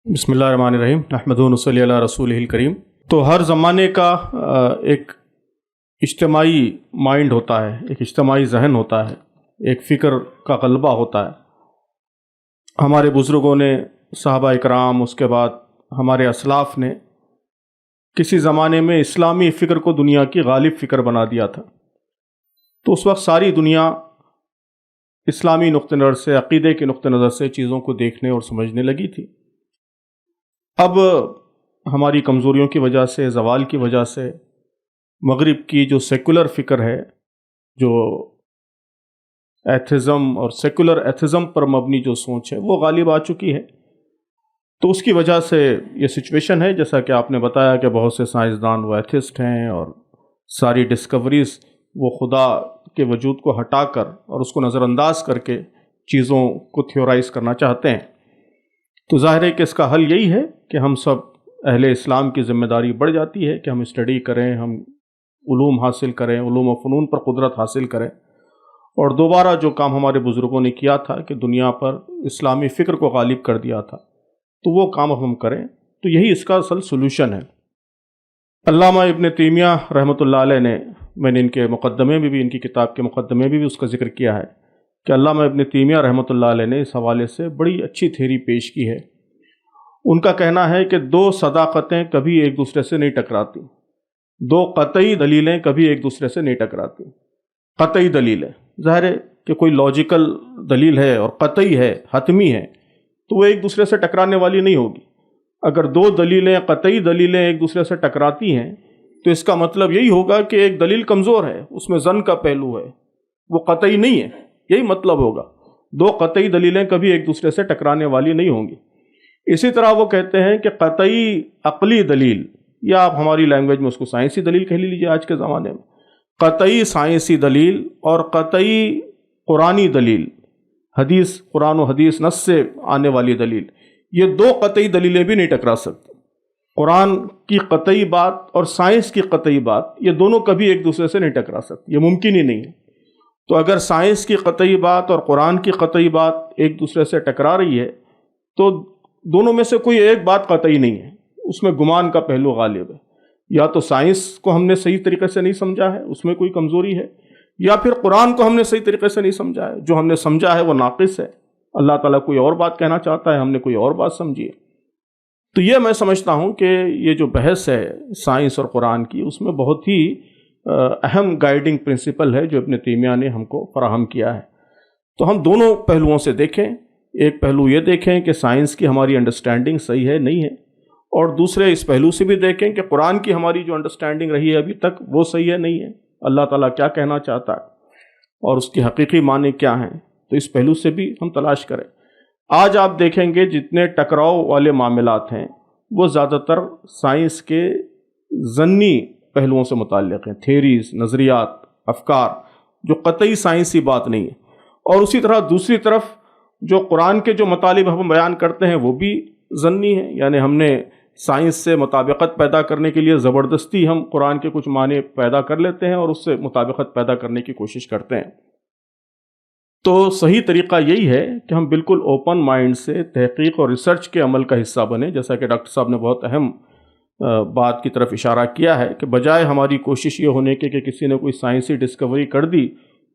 بسم اللہ الرحمن الرحیم نحمدہ و صلی علی رسولہ الکریم۔ تو ہر زمانے کا ایک اجتماعی مائنڈ ہوتا ہے، ایک اجتماعی ذہن ہوتا ہے، ایک فکر کا غلبہ ہوتا ہے۔ ہمارے بزرگوں نے، صحابہ اکرام، اس کے بعد ہمارے اسلاف نے کسی زمانے میں اسلامی فکر کو دنیا کی غالب فکر بنا دیا تھا۔ تو اس وقت ساری دنیا اسلامی نقطہ نظر سے، عقیدے کے نقطہ نظر سے چیزوں کو دیکھنے اور سمجھنے لگی تھی۔ اب ہماری کمزوریوں کی وجہ سے، زوال کی وجہ سے، مغرب کی جو سیکولر فکر ہے، جو ایتھزم اور سیکولر ایتھزم پر مبنی جو سوچ ہے، وہ غالب آ چکی ہے۔ تو اس کی وجہ سے یہ سچویشن ہے، جیسا کہ آپ نے بتایا کہ بہت سے سائنسدان وہ ایتھسٹ ہیں اور ساری ڈسکوریز وہ خدا کے وجود کو ہٹا کر اور اس کو نظر انداز کر کے چیزوں کو تھیورائز کرنا چاہتے ہیں۔ تو ظاہر ہے کہ اس کا حل یہی ہے کہ ہم سب اہل اسلام کی ذمہ داری بڑھ جاتی ہے کہ ہم اسٹڈی کریں، ہم علوم حاصل کریں، علوم و فنون پر قدرت حاصل کریں، اور دوبارہ جو کام ہمارے بزرگوں نے کیا تھا کہ دنیا پر اسلامی فکر کو غالب کر دیا تھا، تو وہ کام ہم کریں۔ تو یہی اس کا اصل سلوشن ہے۔ علامہ ابن تیمیہ رحمۃ اللہ علیہ نے، میں نے ان کے مقدمے میں بھی، ان کی کتاب کے مقدمے میں بھی اس کا ذکر کیا ہے کہ علامہ ابن تیمیہ رحمۃ اللہ علیہ نے اس حوالے سے بڑی اچھی تھیوری پیش کی ہے۔ ان کا کہنا ہے کہ دو صداقتیں کبھی ایک دوسرے سے نہیں ٹکراتی، دو قطعی دلیلیں کبھی ایک دوسرے سے نہیں ٹکراتی۔ قطعی دلیل ہے، ظاہر ہے کہ کوئی لاجیکل دلیل ہے اور قطعی ہے، حتمی ہے، تو وہ ایک دوسرے سے ٹکرانے والی نہیں ہوگی۔ اگر دو دلیلیں، قطعی دلیلیں ایک دوسرے سے ٹکراتی ہیں تو اس کا مطلب یہی ہوگا کہ ایک دلیل کمزور ہے، اس میں ظن کا پہلو ہے، وہ قطعی نہیں ہے، یہی مطلب ہوگا۔ دو قطعی دلیلیں کبھی ایک دوسرے سے ٹکرانے والی نہیں ہوں گی۔ اسی طرح وہ کہتے ہیں کہ قطعی عقلی دلیل، یا آپ ہماری لینگویج میں اس کو سائنسی دلیل کہہ لیجیے آج کے زمانے میں، قطعی سائنسی دلیل اور قطعی قرآنی دلیل، حدیث، قرآن و حدیث نص سے آنے والی دلیل، یہ دو قطعی دلیلیں بھی نہیں ٹکرا سکتی۔ قرآن کی قطعی بات اور سائنس کی قطعی بات، یہ دونوں کبھی ایک دوسرے سے نہیں ٹکرا سکتی، یہ ممکن ہی نہیں ہے۔ تو اگر سائنس کی قطعی بات اور قرآن کی قطعی بات ایک دوسرے سے ٹکرا رہی ہے تو دونوں میں سے کوئی ایک بات قطعی نہیں ہے، اس میں گمان کا پہلو غالب ہے۔ یا تو سائنس کو ہم نے صحیح طریقے سے نہیں سمجھا ہے، اس میں کوئی کمزوری ہے، یا پھر قرآن کو ہم نے صحیح طریقے سے نہیں سمجھا ہے، جو ہم نے سمجھا ہے وہ ناقص ہے، اللہ تعالیٰ کوئی اور بات کہنا چاہتا ہے، ہم نے کوئی اور بات سمجھی ہے۔ تو یہ میں سمجھتا ہوں کہ یہ جو بحث ہے سائنس اور قرآن کی، اس میں بہت ہی اہم گائیڈنگ پرنسپل ہے جو ابن تیمیہ نے ہم کو فراہم کیا ہے۔ تو ہم دونوں پہلوؤں سے دیکھیں، ایک پہلو یہ دیکھیں کہ سائنس کی ہماری انڈرسٹینڈنگ صحیح ہے نہیں ہے، اور دوسرے اس پہلو سے بھی دیکھیں کہ قرآن کی ہماری جو انڈرسٹینڈنگ رہی ہے ابھی تک وہ صحیح ہے نہیں ہے، اللہ تعالیٰ کیا کہنا چاہتا ہے اور اس کی حقیقی معنی کیا ہیں، تو اس پہلو سے بھی ہم تلاش کریں۔ آج آپ دیکھیں گے جتنے ٹکراؤ والے معاملات ہیں وہ زیادہ تر سائنس کے ضمنی پہلوؤں سے متعلق ہیں، تھیریز، نظریات، افکار، جو قطعی سائنسی بات نہیں ہے۔ اور اسی طرح دوسری طرف جو قرآن کے جو مطالب ہم بیان کرتے ہیں وہ بھی ضمنی ہیں، یعنی ہم نے سائنس سے مطابقت پیدا کرنے کے لیے زبردستی ہم قرآن کے کچھ معنی پیدا کر لیتے ہیں اور اس سے مطابقت پیدا کرنے کی کوشش کرتے ہیں۔ تو صحیح طریقہ یہی ہے کہ ہم بالکل اوپن مائنڈ سے تحقیق اور ریسرچ کے عمل کا حصہ بنیں، جیسا کہ ڈاکٹر صاحب نے بہت اہم بات کی طرف اشارہ کیا ہے کہ بجائے ہماری کوشش یہ ہونے کے کہ کسی نے کوئی سائنسی ڈسکوری کر دی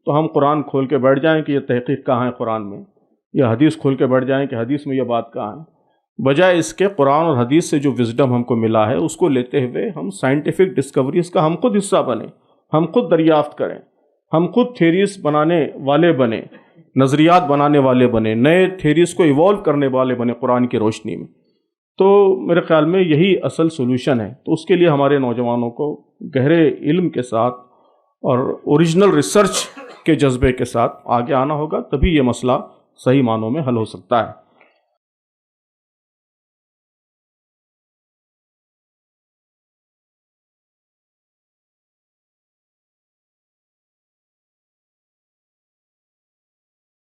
تو ہم قرآن کھول کے بیٹھ جائیں کہ یہ تحقیق کہاں ہے قرآن میں، یا حدیث کھول کے بیٹھ جائیں کہ حدیث میں یہ بات کہاں ہے، بجائے اس کے قرآن اور حدیث سے جو وزڈم ہم کو ملا ہے اس کو لیتے ہوئے ہم سائنٹیفک ڈسکوریز کا ہم خود حصہ بنیں، ہم خود دریافت کریں، ہم خود تھیریز بنانے والے بنیں، نظریات بنانے والے بنیں، نئے تھیریز کو ایوالو کرنے والے بنیں قرآن کی روشنی میں۔ تو میرے خیال میں یہی اصل سولوشن ہے۔ تو اس کے لیے ہمارے نوجوانوں کو گہرے علم کے ساتھ اور اوریجنل ریسرچ کے جذبے کے ساتھ آگے آنا ہوگا، تبھی یہ مسئلہ صحیح معنوں میں حل ہو سکتا ہے۔